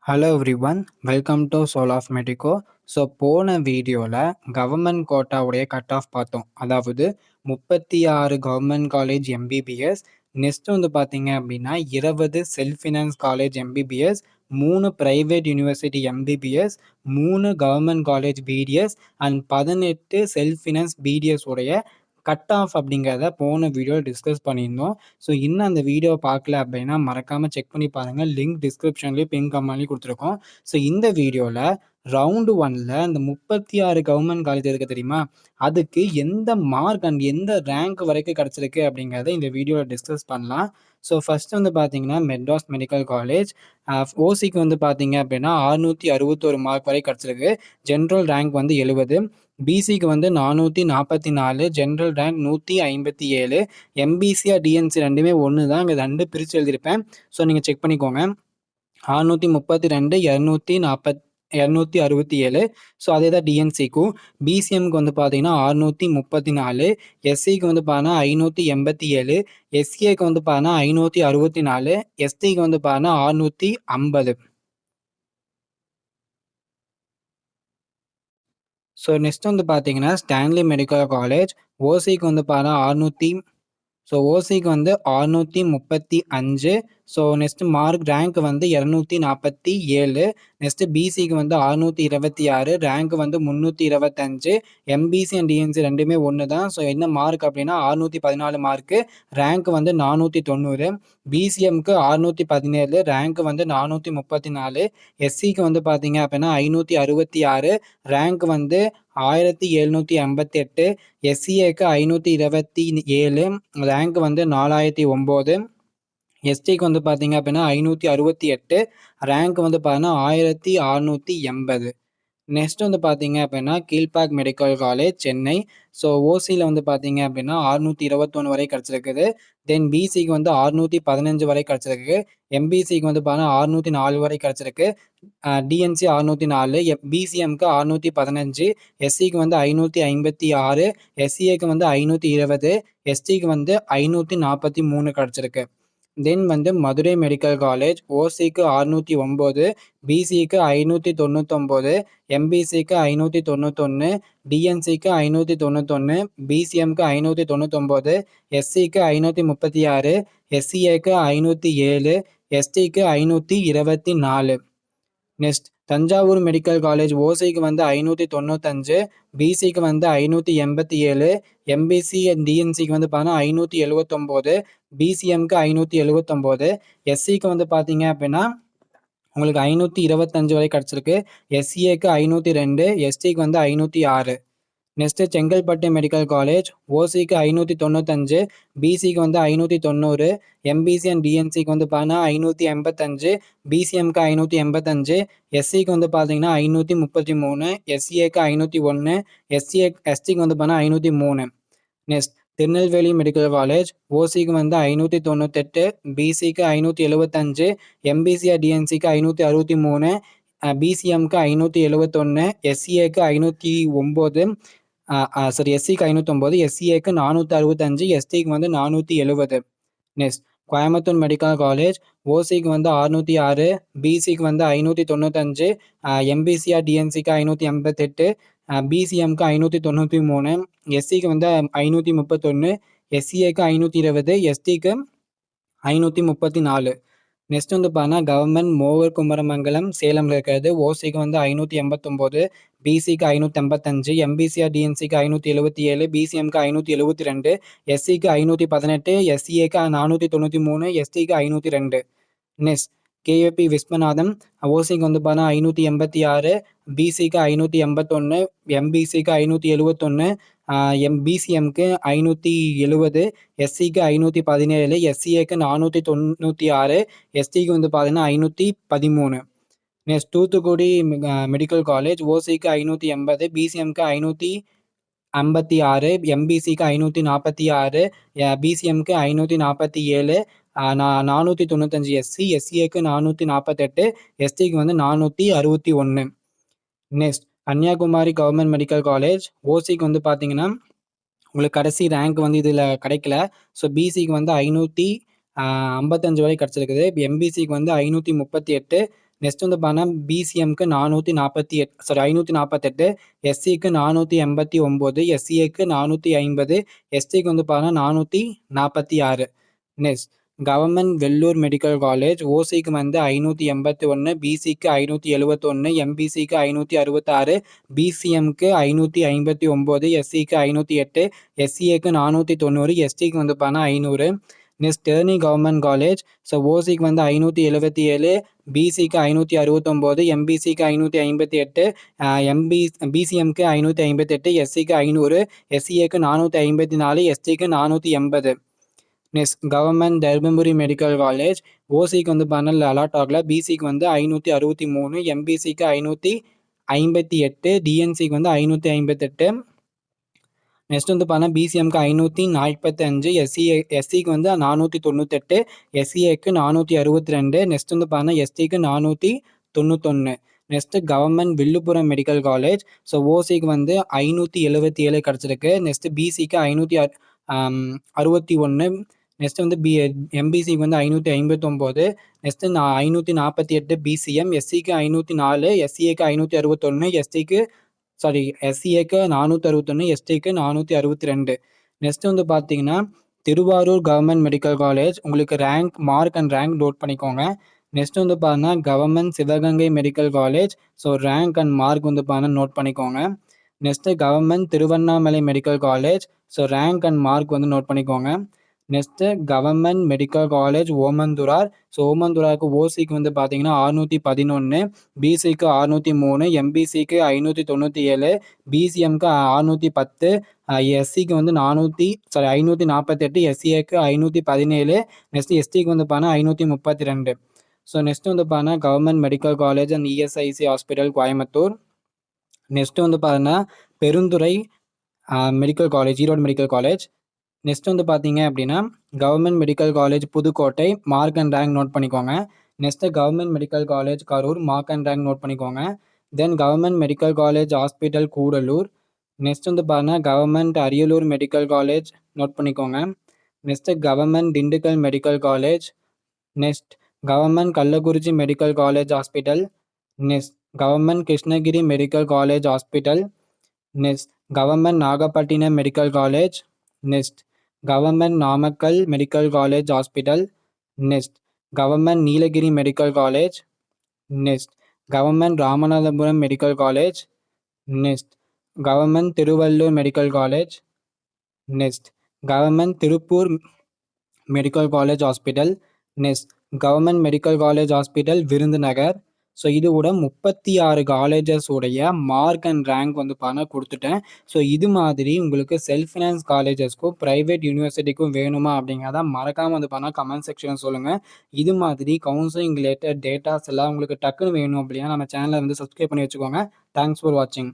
Hello everyone, welcome to soul of medico. So போன வீடியோவில் government கோட்டாவுடைய cut off பார்த்தோம். அதாவது 36 கவர்மெண்ட் காலேஜ் எம்பிபிஎஸ், நெக்ஸ்ட் வந்து பார்த்தீங்க அப்படின்னா 20 self finance college MBBS, 3 private university MBBS, 3 government college BDS and 18 self finance BDS உடைய cut off அப்படிங்கிறத போன வீடியோ டிஸ்கஸ் பண்ணியிருந்தோம். ஸோ இன்னும் அந்த வீடியோ பார்க்கல அப்படின்னா மறக்காமல் செக் பண்ணி பாருங்கள். லிங்க் டிஸ்கிரிப்ஷன்லேயும் பின் கமெண்ட்லேயும் கொடுத்துருக்கோம். ஸோ இந்த வீடியோவில் ரவுண்டு 1ல் அந்த 36 கவர்மெண்ட் காலேஜ் இருக்குது தெரியுமா, அதுக்கு எந்த மார்க் அண்ட் எந்த ரேங்க் வரைக்கும் கிடச்சிருக்கு அப்படிங்கிறத இந்த வீடியோவில் டிஸ்கஸ் பண்ணலாம். ஸோ ஃபர்ஸ்ட் வந்து பார்த்தீங்கன்னா மெட்ராஸ் மெடிக்கல் காலேஜ் ஓசிக்கு வந்து பார்த்தீங்க அப்படின்னா 661 மார்க் வரை கிடச்சிருக்கு. ஜென்ரல் ரேங்க் வந்து 70. பிசிக்கு வந்து 444, ஜென்ரல் ரேங்க் 157. எம்பிசியா டிஎன்சி ரெண்டுமே ஒன்று தான், இங்கே ரெண்டு பிரித்து எழுதியிருப்பேன். ஸோ நீங்கள் செக் பண்ணிக்கோங்க. 632, 267. ஸோ அதே தான் டிஎன்சிக்கும். பிசிஎம்க்கு வந்து பார்த்தீங்கன்னா 634, எஸ்சிக்கு வந்து பார்த்தீங்கன்னா 587, எஸ்சிஏக்கு வந்து பார்த்தீங்கன்னா 564, எஸ்டிக்கு வந்து பார்த்தீங்கன்னா 650. ஸோ நெக்ஸ்ட் வந்து பார்த்தீங்கன்னா ஸ்டான்லி மெடிக்கல் காலேஜ் ஓசிக்கு வந்து பார்த்தீங்கன்னா ஓசிக்கு வந்து 635. ஸோ நெக்ஸ்ட் மார்க் ரேங்க் வந்து 247. நெக்ஸ்ட் பிசிக்கு வந்து 626, ரேங்க் வந்து 325. எம்பிசி அண்ட் டிஎன்சி ரெண்டுமே ஒன்று தான். ஸோ என்ன மார்க் அப்படின்னா 614 மார்க்கு, ரேங்க் வந்து 490. பிசிஎம்க்கு 617, ரேங்க் வந்து 434. எஸ்சிக்கு வந்து பார்த்தீங்க அப்படின்னா 566, ரேங்க் வந்து 1758. எஸ்சிஏக்கு 527, ரேங்க் வந்து 4009. எஸ்டிக்கு வந்து பார்த்தீங்க அப்படின்னா 568, ரேங்க் வந்து பார்த்தீங்கன்னா 1680. நெக்ஸ்ட் வந்து பார்த்தீங்க அப்படின்னா Kilpauk medical college Chennai. So ஓசியில் வந்து பார்த்தீங்க அப்படின்னா 621 வரை கிடச்சிருக்குது. தென் பிசிக்கு வந்து 615 வரை கிடச்சிருக்கு. எம்பிசிக்கு வந்து பார்த்தீங்கன்னா 604 வரை கிடச்சிருக்கு. டிஎன்சி 604, பிசிஎம்க்கு 615, எஸ்சிக்கு வந்து 556, எஸ்சிஏக்கு வந்து 520, எஸ்டிக்கு வந்து 543 கிடச்சிருக்கு. தென் வந்து மதுரை மெடிக்கல் காலேஜ் ஓசிக்கு 609, பிசிக்கு 599, எம்பிசிக்கு 591, டிஎன்சிக்கு 591, பிசிஎம்க்கு 599, எஸ்சிக்கு 536, எஸ்சிஏக்கு 507, எஸ்டிக்கு 524. நெக்ஸ்ட் தஞ்சாவூர் மெடிக்கல் காலேஜ் ஓசிக்கு வந்து 595, பிசிக்கு வந்து 587, எம்பிசி அண்ட் டிஎன்சிக்கு வந்து பார்த்தீங்கன்னா 579, பிசிஎம்க்கு 579, எஸ்சிக்கு வந்து பார்த்தீங்க அப்படின்னா உங்களுக்கு 525 வரை கிடச்சிருக்கு. எஸ்சிஏக்கு 502, எஸ்டிக்கு வந்து 506. நெக்ஸ்ட் செங்கல்பட்டு மெடிக்கல் காலேஜ் ஓசிக்கு 595, பிசிக்கு வந்து 590, எம்பிசி அண்ட் டிஎன்சிக்கு வந்து பார்த்தீங்கன்னா 585, பிசிஎம்க்கு 585, எஸ்சிக்கு வந்து பார்த்தீங்கன்னா 533, எஸ்சிஏக்கு 501, எஸ்டிக்கு வந்து பார்த்தீங்கன்னா 503. நெக்ஸ்ட் திருநெல்வேலி மெடிக்கல் காலேஜ் ஓசிக்கு வந்து 598, பிசிக்கு 575, எம்பிசிஆர் டிஎன்சிக்கு 563, பிசிஎம்க்கு 571, எஸ்சிஏக்கு 509, எஸ்சிக்கு 509, எஸ்சிஏக்கு 465, எஸ்டிக்கு வந்து 470. நெக்ஸ்ட் கோயம்புத்தூர் மெடிக்கல் காலேஜ் ஓசிக்கு வந்து 606, பிசிக்கு வந்து 595, எம்பிசிஆர் டிஎன்சிக்கு 588, பிசிஎம்க்கு 593, எஸ்சிக்கு வந்து 531, எஸ்சிஏக்கு 520, எஸ்டிக்கு 534. நெக்ஸ்ட் வந்து பார்த்தீங்கன்னா கவர்மெண்ட் மோகர் குமரமங்கலம் சேலம்ல இருக்கிறது. ஓசிக்கு வந்து 589, பிசிக்கு 585, எம்பிசிஆர் டிஎன்சிக்கு 577, பிசிஎம்க்கு 572, எஸ்சிக்கு 518, எஸ்சிஏக்கு 493, எஸ்டிக்கு 502. நெக்ஸ்ட் கேஏபி விஸ்வநாதம் ஓசிக்கு வந்து பார்த்தீங்கன்னா 586, பிசிக்கு 581, எம்பிசிக்கு 571, பிசிஎம்க்கு 570, எஸ்சிக்கு 517, எஸ்சிஏக்கு 496, எஸ்டிக்கு வந்து பார்த்தீங்கன்னா 513. நெக்ஸ்ட் தூத்துக்குடி மெடிக்கல் காலேஜ் ஓசிக்கு 580, பிசிஎம்க்கு 556, எம்பிசிக்கு 546, பிசிஎம்க்கு 547, 495 எஸ்சி, எஸ்சிஏக்கு 448, எஸ்டிக்கு வந்து 461. Next Kanniyakumari government medical college ஓசிக்கு வந்து பார்த்தீங்கன்னா உங்களுக்கு கடைசி ரேங்க் வந்து இதில் கிடைக்கல. ஸோ பிசிக்கு வந்து 555 வரை கிடச்சிருக்குது. இப்போ எம்பிசிக்கு வந்து 538, நெக்ஸ்ட் வந்து பார்த்தீங்கன்னா பிசிஎம்க்கு 548, எஸ்சிக்கு 489, எஸ்சிஏக்கு 450, எஸ்டிக்கு வந்து பார்த்தீங்கன்னா 446. Next government Vellore medical college ஓசிக்கு வந்து 581, பிசிக்கு 571, எம்பிசிக்கு 566, பிசிஎம்க்கு 559, எஸ்சிக்கு 508, எஸ்சிஏக்கு 490, எஸ்டிக்கு வந்து பார்த்தீங்கன்னா 500. நெக்ஸ்ட் டெர்னி கவர்மெண்ட் காலேஜ் ஸோ ஓசிக்கு வந்து 577, பிசிக்கு 569, எம்பிசிக்கு 558, பிசிஎம்க்கு 558, எஸ்சிக்கு 500, எஸ்சிஏக்கு 454, எஸ்டிக்கு 480. Next government Dharmapuri medical college ஓசிக்கு வந்து பார்த்தீங்கன்னா அலாட் ஆகல, பிசிக்கு வந்து 563, எம்பிசிக்கு 558, டிஎன்சிக்கு வந்து 558. நெக்ஸ்ட் வந்து பார்த்தீங்கன்னா பிசிஎம்க்கு 545, எஸ்சிக்கு வந்து 498, எஸ்சிஏக்கு 462. நெக்ஸ்ட் வந்து பார்த்தீங்கன்னா எஸ்டிக்கு 491. Next government Villupuram medical college so ஓசிக்கு வந்து 577 கிடச்சிருக்கு. நெக்ஸ்ட் பிசிக்கு 561. நெக்ஸ்ட் வந்து எம்பிசிக்கு வந்து 559. நெக்ஸ்ட் 548 பிசிஎம், எஸ்சிக்கு 504, எஸ்சிஏக்கு 561, எஸ்சிஏக்கு 461, எஸ்டிக்கு 462. நெக்ஸ்ட் வந்து பார்த்தீங்கன்னா திருவாரூர் கவர்மெண்ட் மெடிக்கல் காலேஜ் உங்களுக்கு மார்க் அண்ட் ரேங்க் நோட் பண்ணிக்கோங்க. நெக்ஸ்ட் வந்து பார்த்தீங்கன்னா government Sivaganga medical college so rank and mark வந்து பார்த்தீங்கன்னா நோட் பண்ணிக்கோங்க. Next government Tiruvannamalai medical college so rank and mark வந்து நோட் பண்ணிக்கோங்க. Next government medical college Omandurar so ஓமந்தூராருக்கு ஓசிக்கு வந்து பார்த்தீங்கன்னா 611, பிசிக்கு 603, எம்பிசிக்கு 597, பிசிஎம்க்கு 610, எஸ்சிக்கு வந்து 548, எஸ்சிஏக்கு 517, நெக்ஸ்ட் எஸ்டிக்கு வந்து பார்த்தீங்கன்னா 532. ஸோ நெக்ஸ்ட் வந்து பார்த்தீங்கன்னா government medical college and ESIC hospital Coimbatore. Next வந்து பார்த்தீங்கன்னா Perundurai medical college Erode medical college. Next வந்து பார்த்தீங்க அப்படின்னா government medical college Pudukkottai mark and rank note பண்ணிக்கோங்க. Next government medical college Karur mark and rank note பண்ணிக்கோங்க. Then government medical college hospital Gudalur. Next வந்து பார்த்தீங்கன்னா government Ariyalur medical college note பண்ணிக்கோங்க. Next government Dindigul medical college. Next government Kallakurichi medical college hospital. Next government Krishnagiri medical college hospital. Next government Nagapattinam medical college. Next government Namakkal medical college hospital. Next government Nilgiri medical college. Next government Ramanathapuram medical college. Next government Tiruvallur medical college. Next government Tiruppur medical college hospital. Next government medical college hospital Virudhunagar. So இதோட 36 colleges உடைய mark and rank வந்து கொடுத்துட்டேன். So இது மாதிரி உங்களுக்கு self finance காலேஜஸ்க்கும் private யூனிவர்சிட்டிக்கும் வேணுமா அப்படிங்கிறத மறக்காமல் வந்து கமெண்ட் செக்ஷன் சொல்லுங்கள். இது மாதிரி கவுன்சிலிங் ரிலேட்டட் டேட்டாஸ் எல்லாம் உங்களுக்கு டக்குன்னு வேணும் அப்படின்னா நம்ம சேனலை வந்து சப்ஸ்கிரைப் பண்ணி வச்சுக்கோங்க. தேங்க்ஸ் ஃபார் வாட்சிங்.